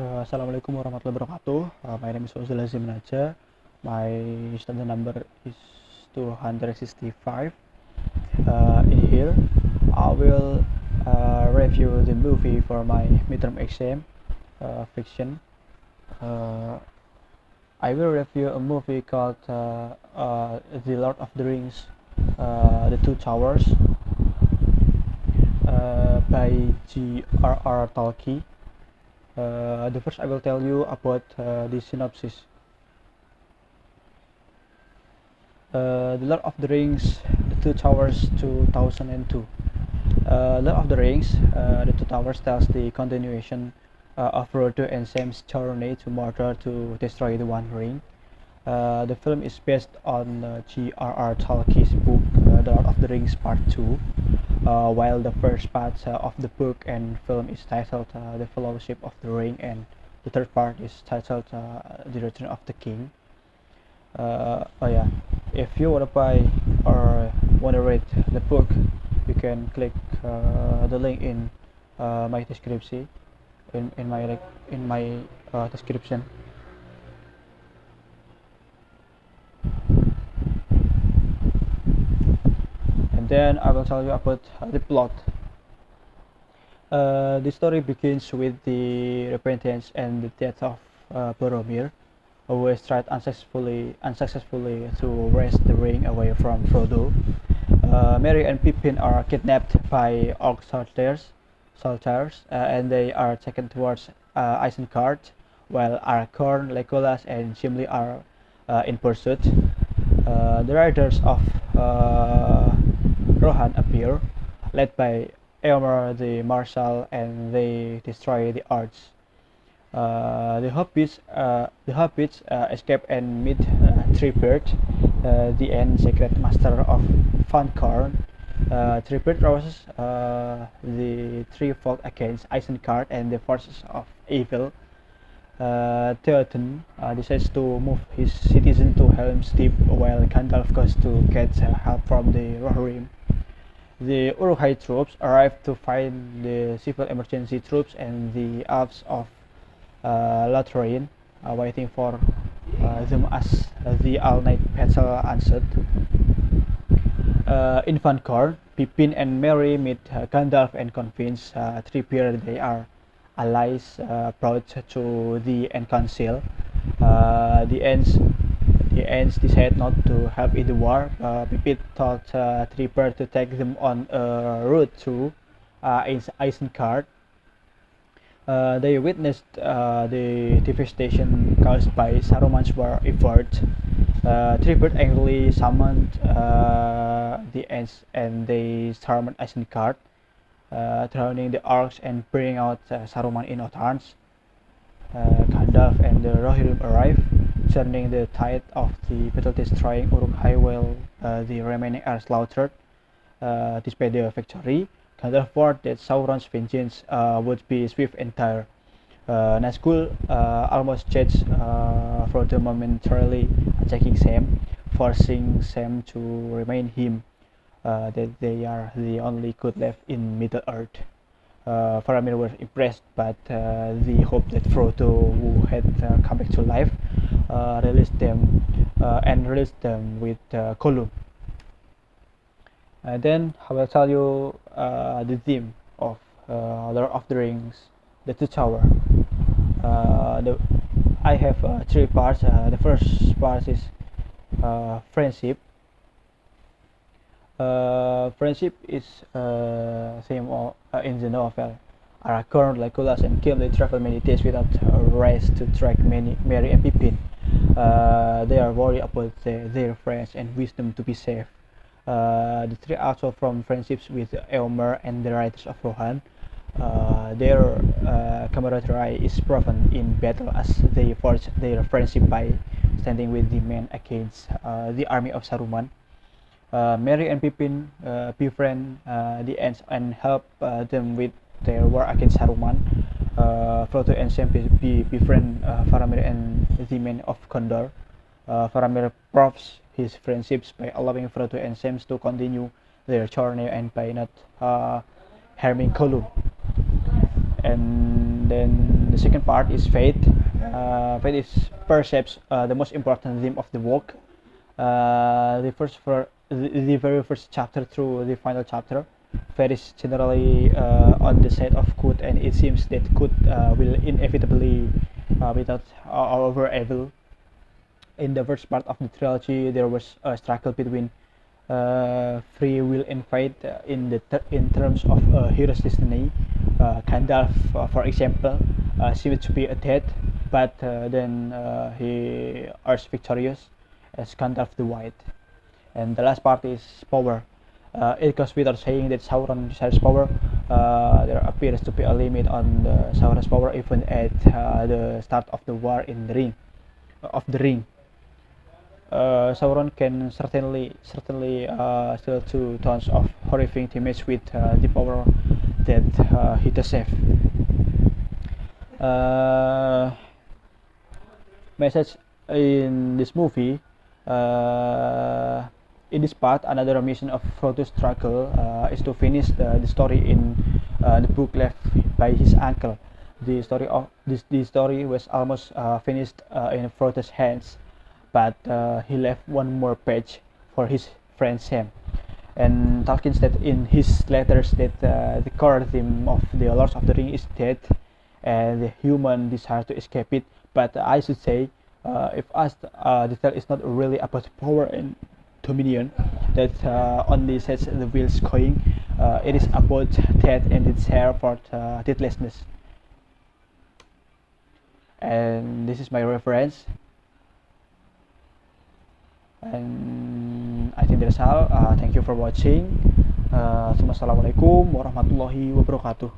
Assalamualaikum warahmatullahi wabarakatuh. My name is Ozil Azim Naja. My standard number is 265. In here, I will review the movie for my midterm exam, fiction. Uh, I will review a movie called The Lord of the Rings, The Two Towers, by J.R.R. Tolkien. The first I will tell you about the synopsis. The Lord of the Rings, The Two Towers 2002. Lord of the Rings, The Two Towers tells the continuation of Frodo and Sam's journey to Mordor to destroy the One Ring. The film is based on J.R.R. Tolkien's book, The Lord of the Rings Part 2, while the first part of the book and film is titled The Fellowship of the Ring, and the third part is titled The Return of the King. Oh yeah, if you want to buy or want to read the book, you can click the link in my description, in my description. And then I will tell you about the plot. The story begins with the repentance and the death of Boromir, who has tried unsuccessfully to wrest the ring away from Frodo. Merry and Pippin are kidnapped by orc soldiers, and they are taken towards Isengard, while Aragorn, Legolas, and Gimli are in pursuit. The riders of Rohan appear, led by Eomer the Marshal, and they destroy the Arch. The hobbits escape and meet Treebeard, the end secret master of Fangorn. Treebeard rouses the three folk against Isengard and the forces of evil. Theoden decides to move his citizens to Helm's Deep, while Gandalf goes to get help from the Rohirrim. The Uruk-hai troops arrive to find the civil emergency troops and the elves of Lothlorien waiting for them as the all-night battle ensued. In Fangorn, Pippin and Merry meet Gandalf and convince Treebeard they are allies brought to the End Council. The Ents decide not to help in the war. Pippin told Treebeard to take them on a route through Isengard. They witnessed the devastation caused by Saruman's war effort. Treebeard angrily summoned the Ents, and they stormed Isengard, drowning the orcs and bringing out Saruman in Otharns. Gandalf and the Rohirrim arrive, turning the tide of the battle, destroying Uruk-hai while the remaining are slaughtered. Despite their victory, Gandalf warned that Sauron's vengeance would be swift and dire. Nazgul almost chased Frodo, momentarily attacking Sam, forcing Sam to remind him that they are the only good left in Middle-earth. Faramir was impressed, but the hope that Frodo, who had come back to life, released them with Gollum. Then I will tell you the theme of Lord of the Rings, The Two Tower. I have three parts. The first part is friendship. Friendship is theme in the novel. Aragorn, Legolas, and Gimli travel many days without a rest to track Merry and Pippin. They are worried about their friends and wish them to be safe. The three also form friendships with Eomer and the Riders of Rohan. Their camaraderie is proven in battle, as they forge their friendship by standing with the men against the army of Saruman. Merry and Pippin befriend the Ents and help them with their war against Saruman. Frodo and Sam befriend Faramir and the men of Gondor. Faramir proves his friendships by allowing Frodo and Sam to continue their journey and by not harming Gollum. And then the second part is Fate. Fate is perhaps the most important theme of the work. The very first chapter through the final chapter, Fate is generally on the side of good, and it seems that good will inevitably without over evil. In the first part of the trilogy, there was a struggle between free will and fate in terms of hero's destiny. Gandalf, for example, seemed to be a dead, but then he is victorious as Gandalf the White. And the last part is power. It goes without saying that Sauron desires power. There appears to be a limit on Sauron's power even at the start of the war in the Ring. Sauron can certainly still do tons of horrific damage with the power that he does have. Message in this movie, in this part, another mission of Frodo's struggle is to finish the story in the book left by his uncle. The story was almost finished in Frodo's hands, but he left one more page for his friend Sam. And Tolkien said in his letters that the core theme of the Lord of the Ring is death and the human desire to escape it. But I should say, if asked, the tale is not really about power and dominion that only sets the wheels going. It is about death and the desire for deathlessness. And this is my reference. And I think that's all. Thank you for watching. Assalamualaikum warahmatullahi wabarakatuh.